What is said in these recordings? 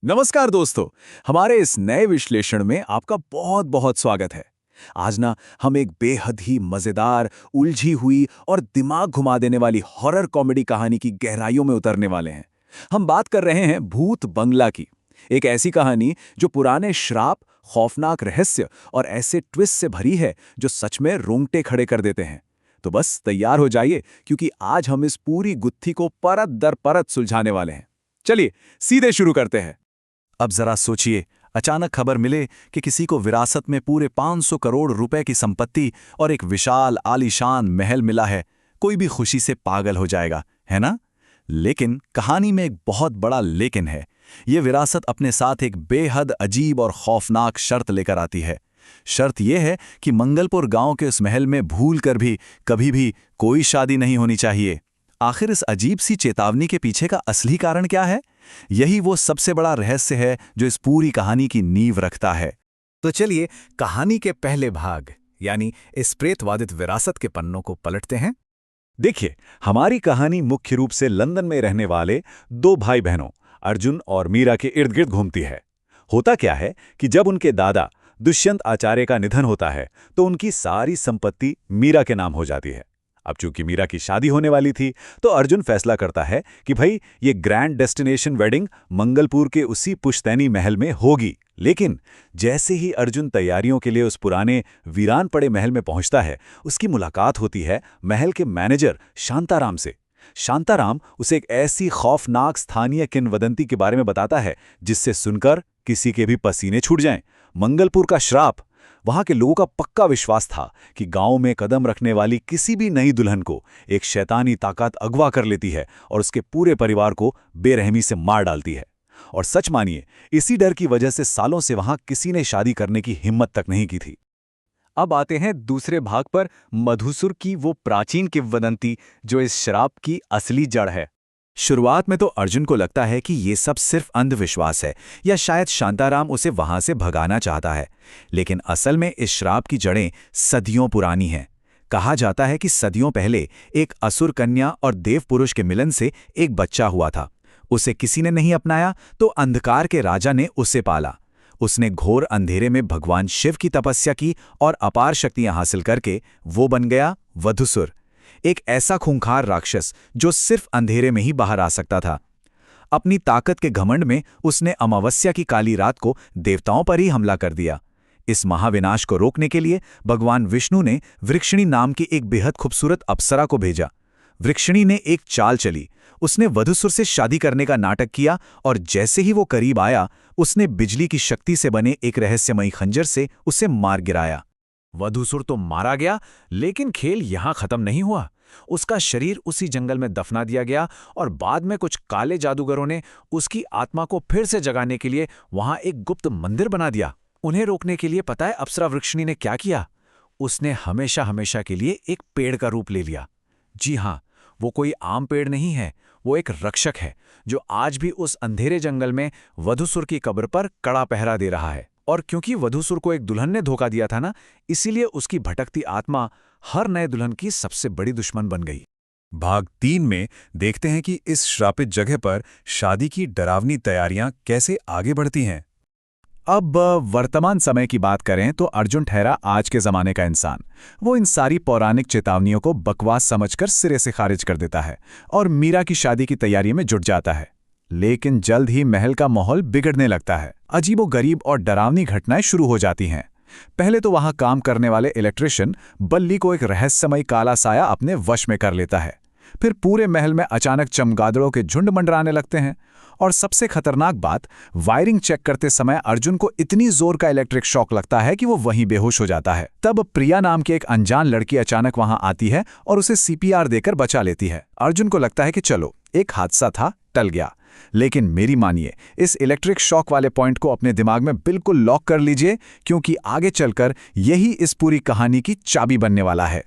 नमस्कार दोस्तों। हमारे इस नए विश्लेषण में आपका बहुत बहुत स्वागत है। आज ना हम एक बेहद ही मजेदार, उलझी हुई और दिमाग घुमा देने वाली हॉरर कॉमेडी कहानी की गहराइयों में उतरने वाले हैं। हम बात कर रहे हैं भूत बंगला की। एक ऐसी कहानी जो पुराने श्राप, खौफनाक रहस्य और ऐसे ट्विस्ट से भरी है जो सच में रोंगटे खड़े कर देते हैं। तो बस तैयार हो जाइए, क्योंकि आज हम इस पूरी गुत्थी को परत दर परत सुलझाने वाले हैं। चलिए सीधे शुरू करते हैं। अब जरा सोचिए, अचानक खबर मिले कि किसी को विरासत में पूरे 500 करोड़ रुपए की संपत्ति और एक विशाल आलीशान महल मिला है। कोई भी खुशी से पागल हो जाएगा, है ना? लेकिन कहानी में एक बहुत बड़ा लेकिन है। ये विरासत अपने साथ एक बेहद अजीब और खौफनाक शर्त लेकर आती है। शर्त यह है कि मंगलपुर गांव के उस महल में भूल कर भी कभी भी कोई शादी नहीं होनी चाहिए। आखिर इस अजीब सी चेतावनी के पीछे का असली कारण क्या है? यही वो सबसे बड़ा रहस्य है जो इस पूरी कहानी की नींव रखता है। तो चलिए कहानी के पहले भाग यानी इस प्रेतवादित विरासत के पन्नों को पलटते हैं। देखिए, हमारी कहानी मुख्य रूप से लंदन में रहने वाले दो भाई बहनों अर्जुन और मीरा के इर्द गिर्द घूमती है। होता क्या है कि जब उनके दादा दुष्यंत आचार्य का निधन होता है तो उनकी सारी संपत्ति मीरा के नाम हो जाती है। अब चूंकि मीरा की शादी होने वाली थी तो अर्जुन फैसला करता है कि भाई ये ग्रैंड डेस्टिनेशन वेडिंग मंगलपुर के उसी पुश्तैनी महल में होगी। लेकिन जैसे ही अर्जुन तैयारियों के लिए उस पुराने वीरान पड़े महल में पहुंचता है, उसकी मुलाकात होती है महल के मैनेजर शांताराम से। शांताराम उसे एक ऐसी खौफनाक स्थानीय किंवदंती के बारे में बताता है जिससे सुनकर किसी के भी पसीने छूट जाएं। मंगलपुर का श्राप। वहां के लोगों का पक्का विश्वास था कि गांव में कदम रखने वाली किसी भी नई दुल्हन को एक शैतानी ताकत अगवा कर लेती है और उसके पूरे परिवार को बेरहमी से मार डालती है। और सच मानिए, इसी डर की वजह से सालों से वहां किसी ने शादी करने की हिम्मत तक नहीं की थी। अब आते हैं दूसरे भाग पर, मधुसुर की वो प्राचीन किंवदंती जो इस श्राप की असली जड़ है। शुरुआत में तो अर्जुन को लगता है कि ये सब सिर्फ अंधविश्वास है या शायद शांताराम उसे वहां से भगाना चाहता है। लेकिन असल में इस श्राप की जड़ें सदियों पुरानी हैं। कहा जाता है कि सदियों पहले एक असुर कन्या और देव पुरुष के मिलन से एक बच्चा हुआ था। उसे किसी ने नहीं अपनाया तो अंधकार के राजा ने उसे पाला। उसने घोर अंधेरे में भगवान शिव की तपस्या की और अपार शक्तियां हासिल करके वो बन गया वधुसुर, एक ऐसा खूंखार राक्षस जो सिर्फ अंधेरे में ही बाहर आ सकता था। अपनी ताकत के घमंड में उसने अमावस्या की काली रात को देवताओं पर ही हमला कर दिया। इस महाविनाश को रोकने के लिए भगवान विष्णु ने वृक्षिणी नाम की एक बेहद खूबसूरत अप्सरा को भेजा। वृक्षिणी ने एक चाल चली। उसने वधुसुर से शादी करने का नाटक किया और जैसे ही वो करीब आया, उसने बिजली की शक्ति से बने एक रहस्यमयी खंजर से उसे मार गिराया। वधुसुर तो मारा गया, लेकिन खेल यहां खत्म नहीं हुआ। उसका शरीर उसी जंगल में दफना दिया गया और बाद में कुछ काले जादूगरों ने उसकी आत्मा को फिर से जगाने के लिए वहां एक गुप्त मंदिर बना दिया। उन्हें रोकने के लिए पता है अप्सरा वृक्षिणी ने क्या किया? उसने हमेशा हमेशा के लिए एक पेड़ का रूप ले लिया। जी हां, वो कोई आम पेड़ नहीं है, वो एक रक्षक है जो आज भी उस अंधेरे जंगल में वधुसुर की कब्र पर कड़ा पहरा दे रहा है। और क्योंकि वधुसुर को एक दुल्हन ने धोखा दिया था ना, इसीलिए उसकी भटकती आत्मा हर नए दुल्हन की सबसे बड़ी दुश्मन बन गई। भाग 3 में देखते हैं कि इस श्रापित जगह पर शादी की डरावनी तैयारियां कैसे आगे बढ़ती हैं। अब वर्तमान समय की बात करें तो अर्जुन ठहरा आज के जमाने का इंसान। वो इन सारी पौराणिक चेतावनियों को बकवास समझकर सिरे से खारिज कर देता है और मीरा की शादी की तैयारी में जुट जाता है। लेकिन जल्द ही महल का माहौल बिगड़ने लगता है। अजीबोगरीब और डरावनी घटनाएं शुरू हो जाती हैं। पहले तो वहां काम करने वाले इलेक्ट्रिशियन बल्ली को एक रहस्यमयी काला साया अपने वश में कर लेता है। फिर पूरे महल में अचानक चमगादड़ों के झुंड मंडराने लगते हैं। और सबसे खतरनाक बात, वायरिंग चेक करते समय अर्जुन को इतनी जोर का इलेक्ट्रिक शॉक लगता है कि वो वहीं बेहोश हो जाता है। तब प्रिया नाम की एक अनजान लड़की अचानक वहां आती है और उसे सीपीआर देकर बचा लेती है। अर्जुन को लगता है कि चलो, एक हादसा था, टल गया। लेकिन मेरी मानिए, इस इलेक्ट्रिक शॉक वाले पॉइंट को अपने दिमाग में बिल्कुल लॉक कर लीजिए, क्योंकि आगे चलकर यही इस पूरी कहानी की चाबी बनने वाला है।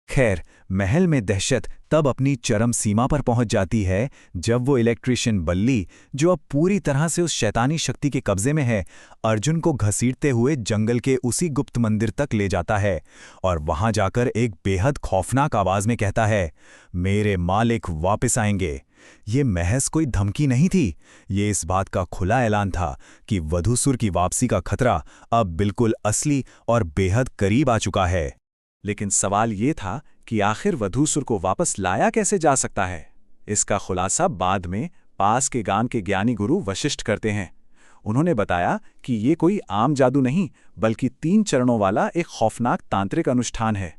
खैर, महल में दहशत तब अपनी चरम सीमा पर पहुंच जाती है जब वो इलेक्ट्रिशियन बल्ली, जो अब पूरी तरह से उस शैतानी शक्ति के कब्जे में है, अर्जुन को घसीटते हुए जंगल के उसी गुप्त मंदिर तक ले जाता है और वहां जाकर एक बेहद खौफनाक आवाज में कहता है, मेरे मालिक वापस आएंगे। ये महज कोई धमकी नहीं थी, ये इस बात का खुला ऐलान था कि वधूसुर की वापसी का खतरा अब बिल्कुल असली और बेहद करीब आ चुका है। लेकिन सवाल ये था कि आखिर वधूसुर को वापस लाया कैसे जा सकता है। इसका खुलासा बाद में पास के गांव के ज्ञानी गुरु वशिष्ठ करते हैं। उन्होंने बताया कि ये कोई आम जादू नहीं, बल्कि 3 चरणों वाला एक खौफनाक तांत्रिक अनुष्ठान है।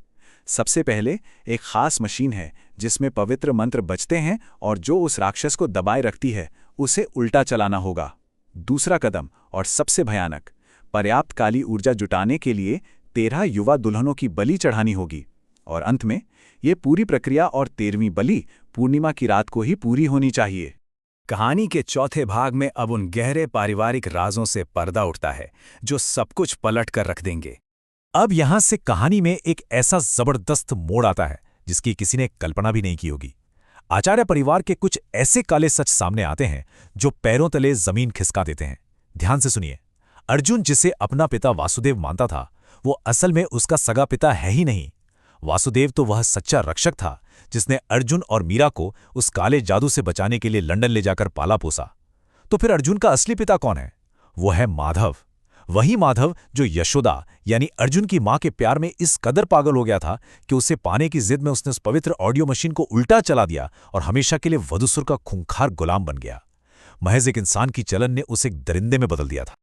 सबसे पहले एक खास मशीन है जिसमें पवित्र मंत्र बजते हैं और जो उस राक्षस को दबाए रखती है उसे उल्टा चलाना होगा। दूसरा कदम और सबसे भयानक, पर्याप्त काली ऊर्जा जुटाने के लिए 13 युवा दुल्हनों की बलि चढ़ानी होगी। और अंत में ये पूरी प्रक्रिया और 13वीं बलि पूर्णिमा की रात को ही पूरी होनी चाहिए। कहानी के चौथे भाग में अब उन गहरे पारिवारिक राजों से पर्दा उठता है जो सब कुछ पलट कर रख देंगे। अब यहां से कहानी में एक ऐसा जबरदस्त मोड़ आता है जिसकी किसी ने कल्पना भी नहीं की होगी। आचार्य परिवार के कुछ ऐसे काले सच सामने आते हैं जो पैरों तले जमीन खिसका देते हैं। ध्यान से सुनिए। अर्जुन जिसे अपना पिता वासुदेव मानता था, वो असल में उसका सगा पिता है ही नहीं। वासुदेव तो वह सच्चा रक्षक था जिसने अर्जुन और मीरा को उस काले जादू से बचाने के लिए लंदन ले जाकर पाला पोसा। तो फिर अर्जुन का असली पिता कौन है? वो है माधव। वही माधव जो यशोदा यानी अर्जुन की मां के प्यार में इस कदर पागल हो गया था कि उसे पाने की जिद में उसने उस पवित्र ऑडियो मशीन को उल्टा चला दिया और हमेशा के लिए वधूसुर का खूंखार गुलाम बन गया। महज एक इंसान की चलन ने उसे एक दरिंदे में बदल दिया था।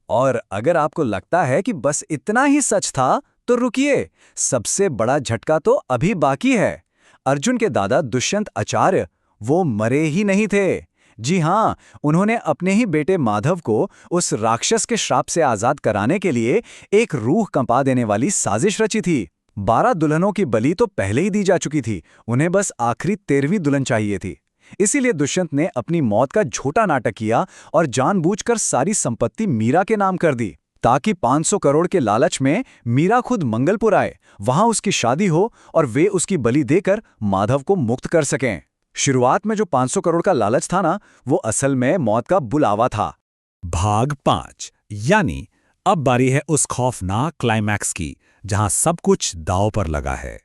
और अगर आपको लगता है कि बस इतना ही सच था, तो रुकिए, सबसे बड़ा झटका तो अभी बाकी है। अर्जुन के दादा दुष्यंत आचार्य वो मरे ही नहीं थे। जी हां, उन्होंने अपने ही बेटे माधव को उस राक्षस के श्राप से आजाद कराने के लिए एक रूह कंपा देने वाली साजिश रची थी। 12 दुल्हनों की बलि तो पहले ही दी जा चुकी थी, उन्हें बस आखिरी 13वीं दुल्हन चाहिए थी। इसीलिए दुष्यंत ने अपनी मौत का झूठा नाटक किया और जानबूझकर सारी संपत्ति मीरा के नाम कर दी, ताकि 500 करोड़ के लालच में मीरा खुद मंगलपुर आए, वहां उसकी शादी हो और वे उसकी बलि देकर माधव को मुक्त कर सकें। शुरुआत में जो 500 करोड़ का लालच था ना, वो असल में मौत का बुलावा था। भाग 5 यानी अब बारी है उस खौफनाक क्लाइमैक्स की जहां सब कुछ दांव पर लगा है।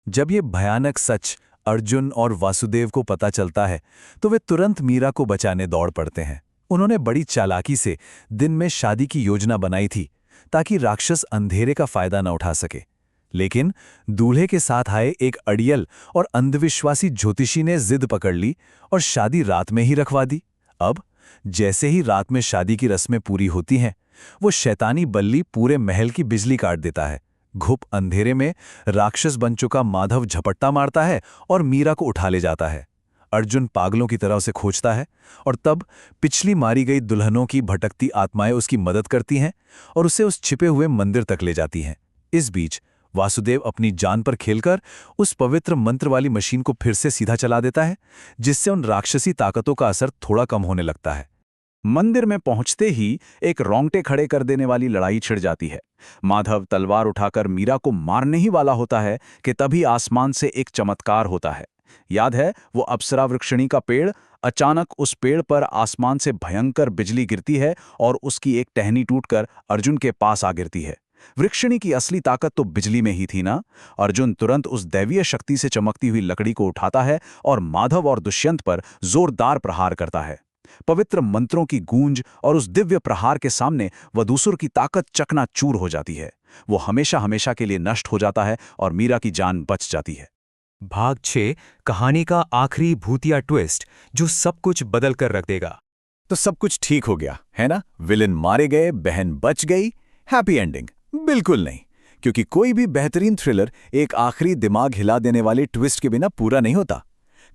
जब ये भयानक सच अर्जुन और वासुदेव को पता चलता है तो वे तुरंत मीरा को बचाने दौड़ पड़ते हैं। उन्होंने बड़ी चालाकी से दिन में शादी की योजना बनाई थी ताकि राक्षस अंधेरे का फायदा न उठा सके। लेकिन दूल्हे के साथ आए एक अड़ियल और अंधविश्वासी ज्योतिषी ने जिद पकड़ ली और शादी रात में ही रखवा दी। अब जैसे ही रात में शादी की रस्में पूरी होती हैं, वो शैतानी बल्ली पूरे महल की बिजली काट देता है। घुप अंधेरे में राक्षस बन चुका माधव झपट्टा मारता है और मीरा को उठा ले जाता है। अर्जुन पागलों की तरह उसे खोजता है और तब पिछली मारी गई दुल्हनों की भटकती आत्माएं उसकी मदद करती हैं और उसे उस छिपे हुए मंदिर तक ले जाती हैं। इस बीच वासुदेव अपनी जान पर खेलकर उस पवित्र मंत्र वाली मशीन को फिर से सीधा चला देता है, जिससे उन राक्षसी ताकतों का असर थोड़ा कम होने लगता है। मंदिर में पहुंचते ही एक रोंगटे खड़े कर देने वाली लड़ाई छिड़ जाती है। माधव तलवार उठाकर मीरा को मारने ही वाला होता है कि तभी आसमान से एक चमत्कार होता है। याद है वो अप्सरा वृक्षिणी का पेड़? अचानक उस पेड़ पर आसमान से भयंकर बिजली गिरती है और उसकी एक टहनी टूटकर अर्जुन के पास आ गिरती है। वृक्षिणी की असली ताकत तो बिजली में ही थी ना। अर्जुन तुरंत उस दैवीय शक्ति से चमकती हुई लकड़ी को उठाता है और माधव और दुष्यंत पर जोरदार प्रहार करता है। पवित्र मंत्रों की गूंज और उस दिव्य प्रहार के सामने वधूसुर की ताकत चकनाचूर हो जाती है। वो हमेशा हमेशा के लिए नष्ट हो जाता है और मीरा की जान बच जाती है। भाग 6 कहानी का आखिरी भूतिया ट्विस्ट जो सब कुछ बदल कर रख देगा। तो सब कुछ ठीक हो गया है ना? विलेन मारे गए, बहन बच गई, हैप्पी एंडिंग? बिल्कुल नहीं, क्योंकि कोई भी बेहतरीन थ्रिलर एक आखिरी दिमाग हिला देने वाले ट्विस्ट के बिना पूरा नहीं होता।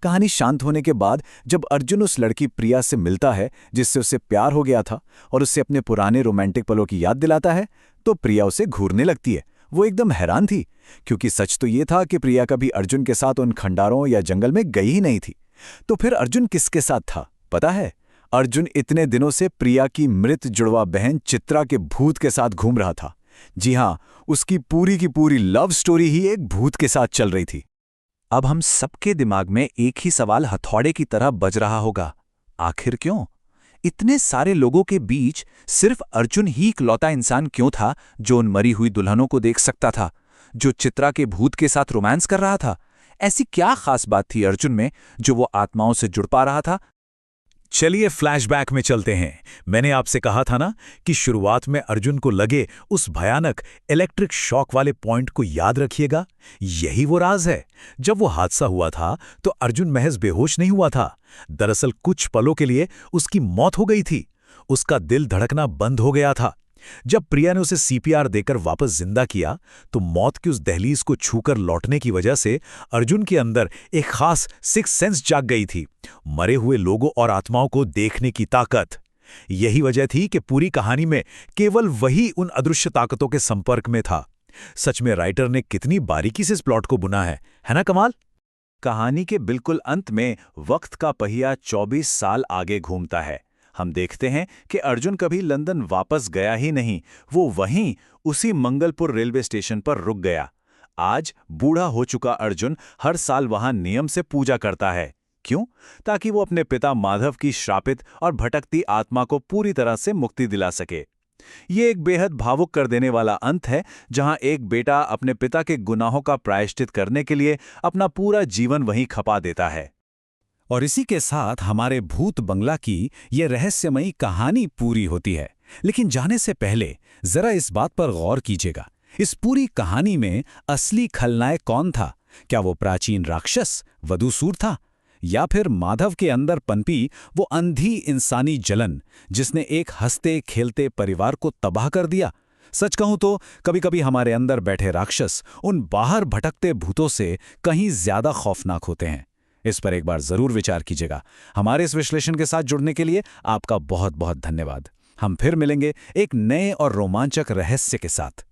कहानी शांत होने के बाद जब अर्जुन उस लड़की प्रिया से मिलता है जिससे उसे प्यार हो गया था और उससे अपने पुराने रोमांटिक पलों की याद दिलाता है, तो प्रिया उसे घूरने लगती है। वो एकदम हैरान थी, क्योंकि सच तो ये था कि प्रिया कभी अर्जुन के साथ उन खंडारों या जंगल में गई ही नहीं थी। तो फिर अर्जुन किसके साथ था पता है? अर्जुन इतने दिनों से प्रिया की मृत जुड़वा बहन चित्रा के भूत के साथ घूम रहा था। जी हां, उसकी पूरी की पूरी लव स्टोरी ही एक भूत के साथ चल रही थी। अब हम सबके दिमाग में एक ही सवाल हथौड़े की तरह बज रहा होगा, आखिर क्यों? इतने सारे लोगों के बीच सिर्फ अर्जुन ही इकलौता इंसान क्यों था जो उन मरी हुई दुल्हनों को देख सकता था, जो चित्रा के भूत के साथ रोमांस कर रहा था? ऐसी क्या खास बात थी अर्जुन में जो वो आत्माओं से जुड़ पा रहा था? चलिए फ्लैशबैक में चलते हैं। मैंने आपसे कहा था ना कि शुरुआत में अर्जुन को लगे उस भयानक इलेक्ट्रिक शॉक वाले पॉइंट को याद रखिएगा। यही वो राज है। जब वो हादसा हुआ था तो अर्जुन महज बेहोश नहीं हुआ था। दरअसल कुछ पलों के लिए उसकी मौत हो गई थी। उसका दिल धड़कना बंद हो गया था। जब प्रिया ने उसे सीपीआर देकर वापस जिंदा किया तो मौत की उस दहलीज को छूकर लौटने की वजह से अर्जुन के अंदर एक खास सिक्स सेंस जाग गई थी, मरे हुए लोगों और आत्माओं को देखने की ताकत। यही वजह थी कि पूरी कहानी में केवल वही उन अदृश्य ताकतों के संपर्क में था। सच में राइटर ने कितनी बारीकी से इस प्लॉट को बुना है ना कमाल? कहानी के बिल्कुल अंत में वक्त का पहिया 24 साल आगे घूमता है। हम देखते हैं कि अर्जुन कभी लंदन वापस गया ही नहीं, वो वहीं उसी मंगलपुर रेलवे स्टेशन पर रुक गया। आज बूढ़ा हो चुका अर्जुन हर साल वहां नियम से पूजा करता है। क्यों? ताकि वो अपने पिता माधव की श्रापित और भटकती आत्मा को पूरी तरह से मुक्ति दिला सके। ये एक बेहद भावुक कर देने वाला अंत है, जहां एक बेटा अपने पिता के गुनाहों का प्रायश्चित करने के लिए अपना पूरा जीवन वहीं खपा देता है। और इसी के साथ हमारे भूत बंगला की ये रहस्यमयी कहानी पूरी होती है। लेकिन जाने से पहले जरा इस बात पर गौर कीजिएगा, इस पूरी कहानी में असली खलनायक कौन था? क्या वो प्राचीन राक्षस वधूसुर था, या फिर माधव के अंदर पनपी वो अंधी इंसानी जलन जिसने एक हंसते खेलते परिवार को तबाह कर दिया? सच कहूं तो कभी-कभी हमारे अंदर बैठे राक्षस उन बाहर भटकते भूतों से कहीं ज्यादा खौफनाक होते हैं। इस पर एक बार जरूर विचार कीजिएगा। हमारे इस विश्लेषण के साथ जुड़ने के लिए आपका बहुत बहुत धन्यवाद। हम फिर मिलेंगे एक नए और रोमांचक रहस्य के साथ।